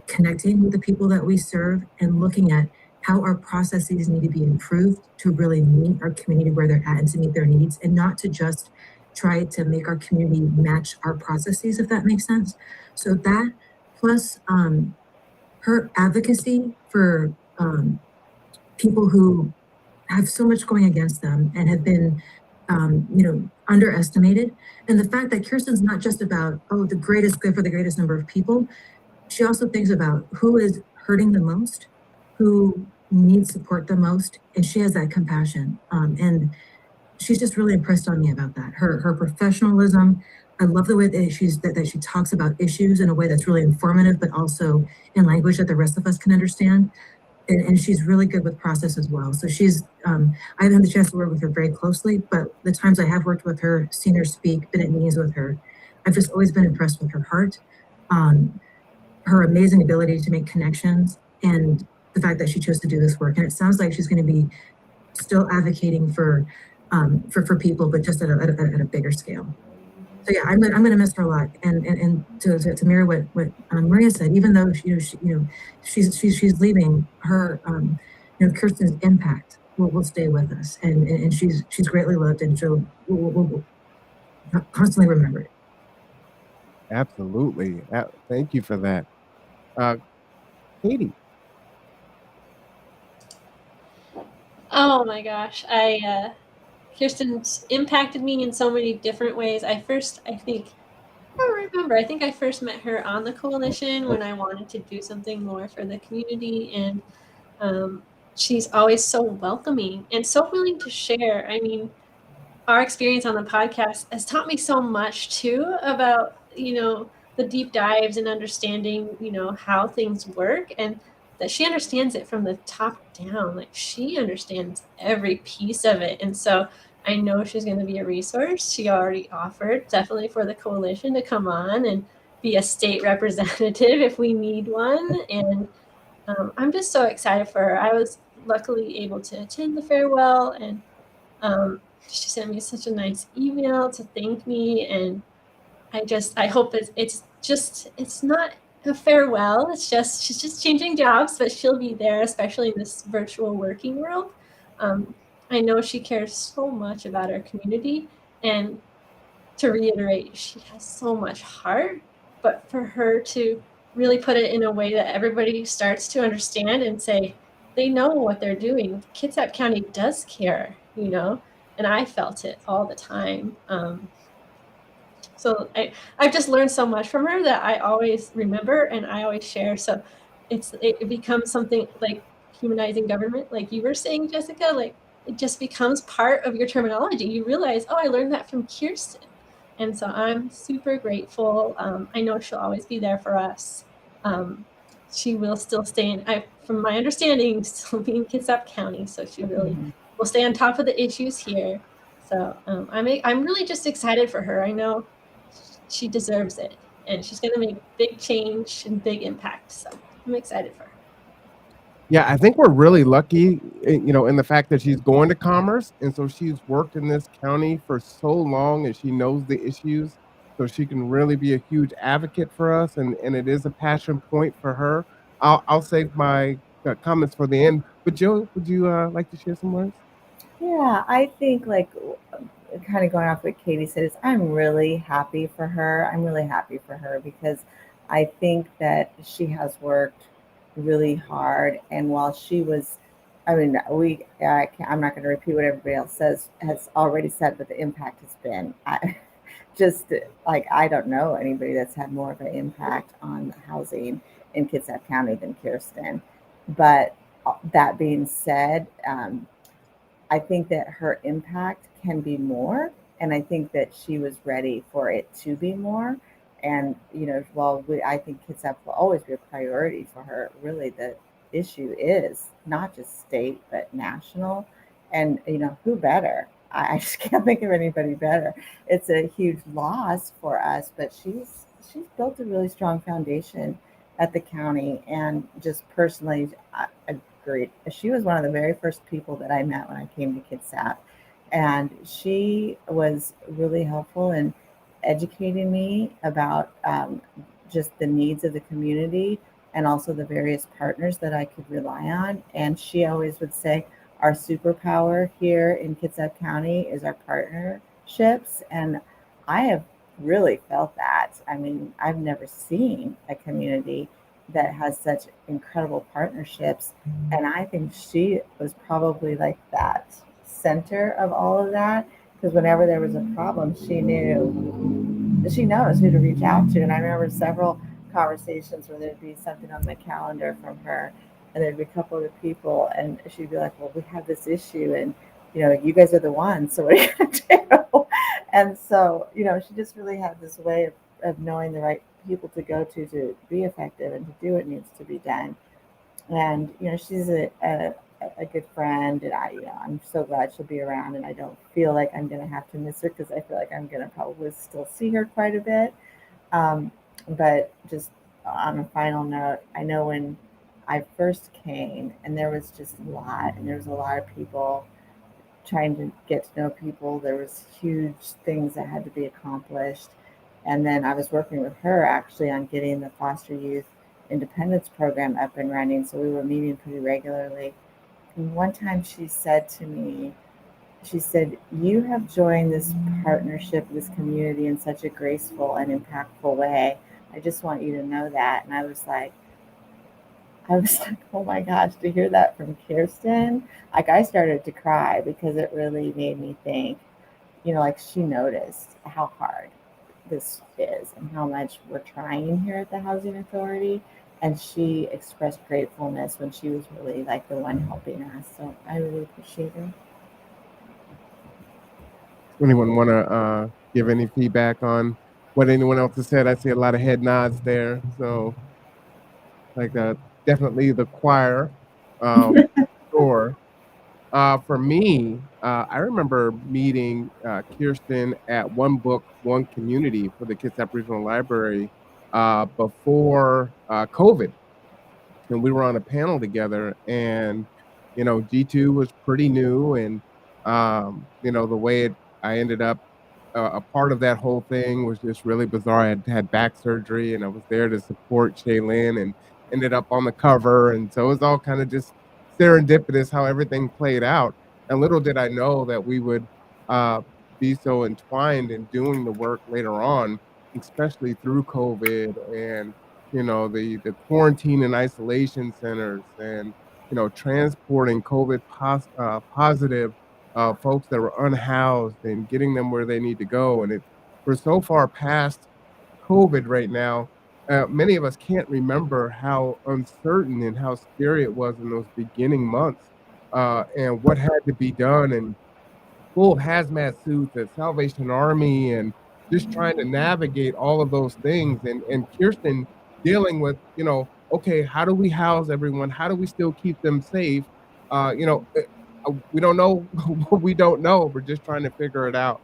connecting with the people that we serve and looking at how our processes need to be improved to really meet our community where they're at and to meet their needs, and not to just try to make our community match our processes, if that makes sense. So that plus her advocacy for people who have so much going against them and have been, underestimated. And the fact that Kirsten's not just about, oh, the greatest good for the greatest number of people, she also thinks about who is hurting the most, who needs support the most, and she has that compassion. And she's just really impressed on me about that. Her professionalism. I love the way that she talks about issues in a way that's really informative, but also in language that the rest of us can understand. And she's really good with process as well. So I haven't had the chance to work with her very closely, but the times I have worked with her, seen her speak, been at meetings with her, I've just always been impressed with her heart, her amazing ability to make connections, and the fact that she chose to do this work. And it sounds like she's going to be still advocating for people, but just at a bigger scale. So yeah, I'm going to miss her a lot. And to mirror what Maria said, even though she's leaving, her Kirsten's impact will stay with us, and she's greatly loved, and we'll constantly remembered. Absolutely. Thank you for that. Katie. Oh my gosh, Kirsten's impacted me in so many different ways. I think I first met her on the coalition when I wanted to do something more for the community, and she's always so welcoming and so willing to share. I mean, our experience on the podcast has taught me so much too about, the deep dives and understanding, how things work, and that she understands it from the top down. Like, she understands every piece of it. And so I know she's going to be a resource. She already offered definitely for the coalition to come on and be a state representative if we need one. And I'm just so excited for her. I was luckily able to attend the farewell, and she sent me such a nice email to thank me, and I hope that it's not a farewell. She's just changing jobs, but she'll be there, especially in this virtual working world. I know she cares so much about our community, and to reiterate, she has so much heart, but for her to really put it in a way that everybody starts to understand and say, they know what they're doing. Kitsap County does care, and I felt it all the time. So I've just learned so much from her that I always remember and I always share. So it becomes something like humanizing government, like you were saying, Jessica. Like, it just becomes part of your terminology. You realize, oh, I learned that from Kirsten. And so I'm super grateful. I know she'll always be there for us. She will still stay from my understanding, still be in Kitsap County. So she really will stay on top of the issues here. So I'm really just excited for her. I know she deserves it, and she's going to make big change and big impact. So I'm excited for her. Yeah, I think we're really lucky, in the fact that she's going to Commerce, and so she's worked in this county for so long, and she knows the issues, so she can really be a huge advocate for us, and it is a passion point for her. I'll save my comments for the end. But Jill, would you like to share some words? Yeah, I think kind of going off what Katie said is I'm really happy for her. I'm really happy for her because I think that she has worked really hard. And while she was, I'm not going to repeat what everybody else has already said, but the impact has been, I don't know anybody that's had more of an impact on housing in Kitsap County than Kirsten. But that being said, I think that her impact can be more, and I think that she was ready for it to be more. And I think Kitsap will always be a priority for her. Really, the issue is not just state but national, and who better? I just can't think of anybody better. It's a huge loss for us, but she's built a really strong foundation at the county, and just personally, agreed. She was one of the very first people that I met when I came to Kitsap, and she was really helpful in educating me about just the needs of the community and also the various partners that I could rely on. And she always would say, our superpower here in Kitsap County is our partnerships. And I have really felt that. I mean, I've never seen a community that has such incredible partnerships. And I think she was probably like that center of all of that, because whenever there was a problem, she knows who to reach out to. And I remember several conversations where there'd be something on the calendar from her, and there'd be a couple of people, and she'd be like, "Well, we have this issue, and you guys are the ones. So what are you gonna do?" And so, she just really had this way of knowing the right people to go to be effective and to do what needs to be done. And she's a good friend, and I'm so glad she'll be around, and I don't feel like I'm gonna have to miss her, because I feel like I'm gonna probably still see her quite a bit. um, but just on a final note, I know when I first came, and there was just a lot, and there was a lot of people trying to get to know people. There was huge things that had to be accomplished. And then I was working with her actually on getting the foster youth independence program up and running. So we were meeting pretty regularly. And one time she said to me, she said, "You have joined this partnership, this community in such a graceful and impactful way. I just want you to know that." And I was like, oh my gosh, to hear that from Kirsten, like I started to cry, because it really made me think, like she noticed how hard this is and how much we're trying here at the Housing Authority. And she expressed gratefulness when she was really like the one helping us. So I really appreciate her. Anyone want to give any feedback on what anyone else has said? I see a lot of head nods there. So, like, definitely the choir. Sure. For me, I remember meeting Kirsten at One Book, One Community for the Kitsap Regional Library before COVID. And we were on a panel together, and G2 was pretty new, and the way I ended up a part of that whole thing was just really bizarre. I had back surgery, and I was there to support Shaylin, and ended up on the cover, and so it was all kind of just serendipitous how everything played out. And little did I know that we would uh, be so entwined in doing the work later on, especially through COVID, and the quarantine and isolation centers, and transporting positive folks that were unhoused and getting them where they need to go. And we're so far past COVID right now. Many of us can't remember how uncertain and how scary it was in those beginning months, and what had to be done, and full hazmat suits at Salvation Army, and just trying to navigate all of those things. And Kirsten dealing with, okay, how do we house everyone? How do we still keep them safe? We don't know what we don't know. We're just trying to figure it out.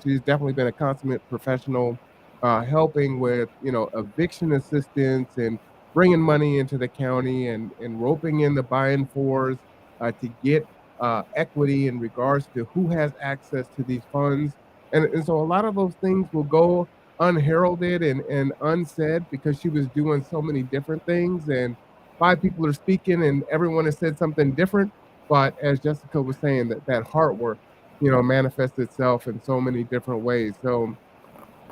She's definitely been a consummate professional, helping with, eviction assistance, and bringing money into the county, and roping in the buy-in fours to get equity in regards to who has access to these funds. And so a lot of those things will go unheralded and unsaid, because she was doing so many different things, and five people are speaking and everyone has said something different. But as Jessica was saying, that hard work, manifests itself in so many different ways. So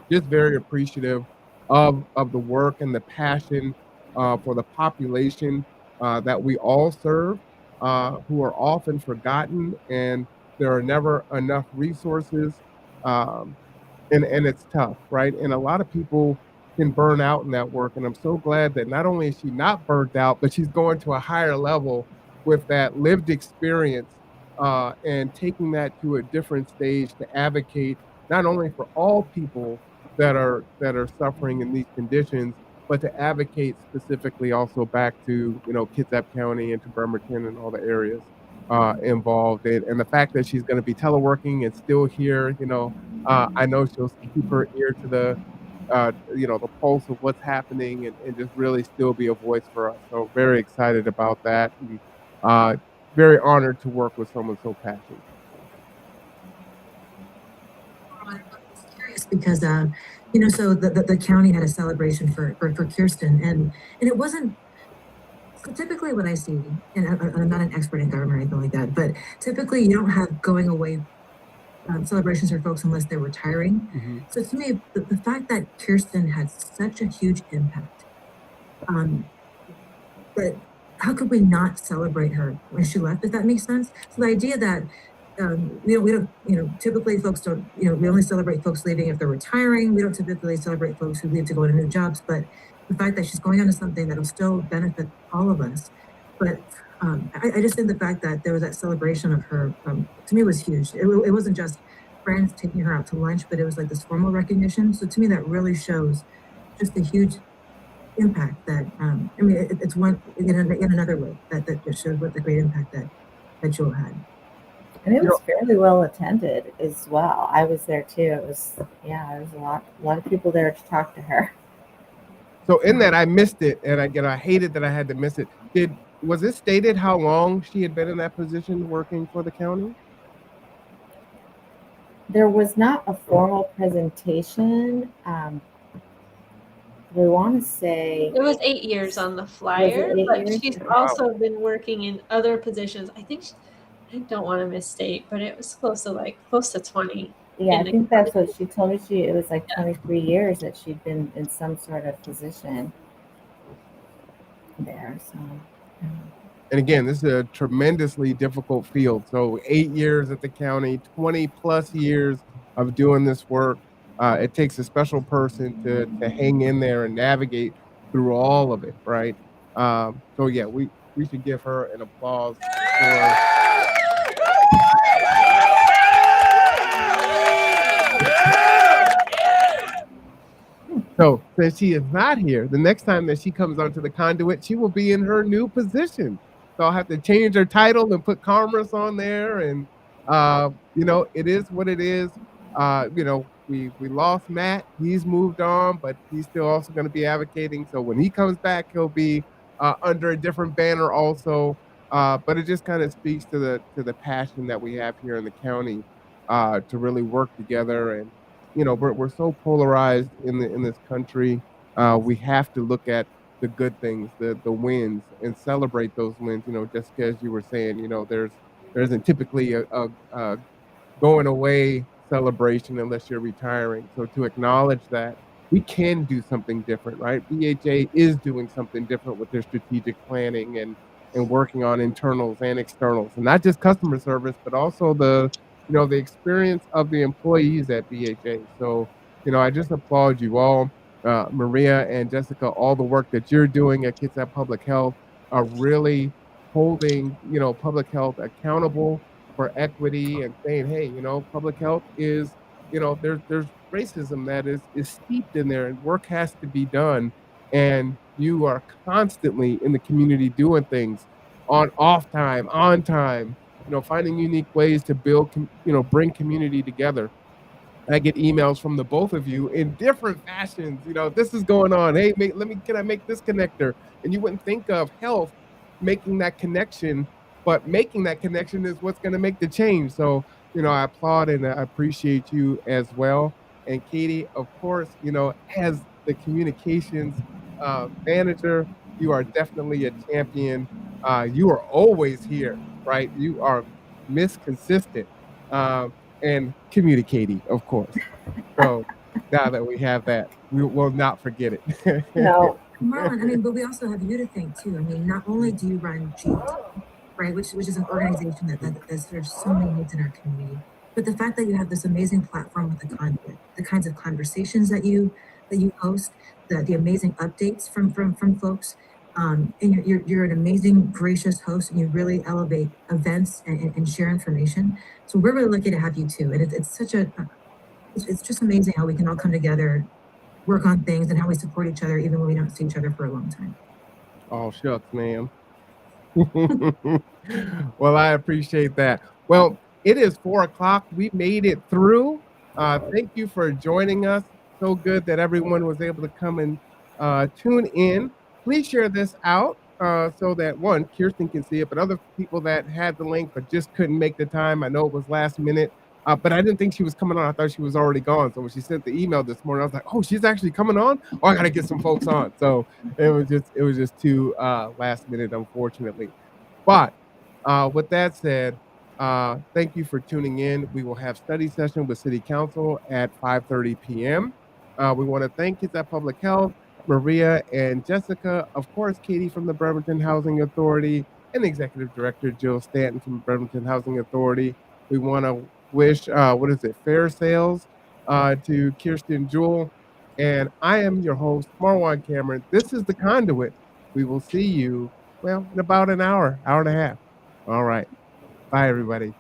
just very appreciative of the work and the passion for the population that we all serve, who are often forgotten, and there are never enough resources. Um, and it's tough, right? And a lot of people can burn out in that work. And I'm so glad that not only is she not burnt out, but she's going to a higher level with that lived experience, and taking that to a different stage to advocate not only for all people that are suffering in these conditions, but to advocate specifically also back to Kitsap County and to Bremerton and all the areas involved. And the fact that she's going to be teleworking and still here, I know she'll keep her ear to the pulse of what's happening, and just really still be a voice for us. So very excited about that, and uh, very honored to work with someone so passionate. I was curious because, so the county had a celebration for Kirsten, and it wasn't. So typically what I see, and I'm not an expert in government or anything like that, but typically you don't have going away celebrations for folks unless they're retiring. Mm-hmm. So to me, the fact that Kirsten had such a huge impact But how could we not celebrate her when she left, if that makes sense? So the idea that we don't, typically folks don't, we only celebrate folks leaving if they're retiring. We don't typically celebrate folks who leave to go into new jobs, but the fact that she's going on to something that'll still benefit all of us. But I just think the fact that there was that celebration of her, to me, was huge. It wasn't just friends taking her out to lunch, but it was like this formal recognition. So to me, that really shows just the huge impact that, it's one in another way that shows what the great impact that Jewel had. And it was fairly well attended as well. I was there too. It was there was a lot of people there to talk to her. So in that, I missed it, and I hated that I had to miss it. Was it stated how long she had been in that position working for the county? There was not a formal presentation. We want to say it was 8 years on the flyer, but she's also been working in other positions. I think I don't want to misstate, but it was close to 20. Yeah, I think that's what she told me. It was like 23 years that she'd been in some sort of position there. So. And again, this is a tremendously difficult field. So 8 years at the county, 20 plus years of doing this work. It takes a special person to hang in there and navigate through all of it, right? So yeah, we should give her an applause for. So since she is not here, the next time that she comes onto the conduit, she will be in her new position. So I'll have to change her title and put Commerce on there. And, it is what it is. We lost Matt. He's moved on, but he's still also going to be advocating. So when he comes back, he'll be under a different banner also. But it just kind of speaks to the passion that we have here in the county to really work together. And, we're so polarized in this country. We have to look at the good things, the wins, and celebrate those wins. Just as you were saying, there isn't typically a going away celebration unless you're retiring. So to acknowledge that we can do something different, right? BHA is doing something different with their strategic planning and working on internals and externals, and not just customer service, but also the experience of the employees at BHA. So, I just applaud you all, Maria and Jessica, all the work that you're doing at Kitsap Public Health are really holding, public health accountable for equity and saying, hey, public health is, there's racism that is steeped in there and work has to be done. And you are constantly in the community doing things on off time, on time, finding unique ways to build, bring community together. I get emails from the both of you in different fashions. This is going on. Hey, can I make this connector? And you wouldn't think of health making that connection, but making that connection is what's going to make the change. So, I applaud and I appreciate you as well. And Katie, of course, as the communications manager, you are definitely a champion. You are always here, right? You are Miss Consistent and communicating, of course. So now that we have that, we will not forget it. No. Marlon, but we also have you to thank too. Not only do you run GT, right, which is an organization that serves so many needs in our community, but the fact that you have this amazing platform with the conduit, the kinds of conversations that you host, the amazing updates from folks. And you're an amazing, gracious host, and you really elevate events and share information. So we're really lucky to have you too. And it's just amazing how we can all come together, work on things, and how we support each other even when we don't see each other for a long time. Oh, shucks, ma'am. Well, I appreciate that. Well, it is 4:00. We made it through. Thank you for joining us. So good that everyone was able to come and tune in. Please share this out so that one, Kirsten can see it, but other people that had the link but just couldn't make the time. I know it was last minute, but I didn't think she was coming on. I thought she was already gone. So when she sent the email this morning, I was like, oh, she's actually coming on? Oh, I got to get some folks on. So it was just too last minute, unfortunately. But with that said, thank you for tuning in. We will have study session with City Council at 5:30 p.m. We want to thank Kitsap Public Health Maria and Jessica, of course, Katie from the Bremerton Housing Authority, and Executive Director Jill Stanton from Bremerton Housing Authority. We want to wish, fair sales to Kirsten Jewell. And I am your host, Marwan Cameron. This is The Conduit. We will see you, well, in about an hour, hour and a half. All right. Bye, everybody.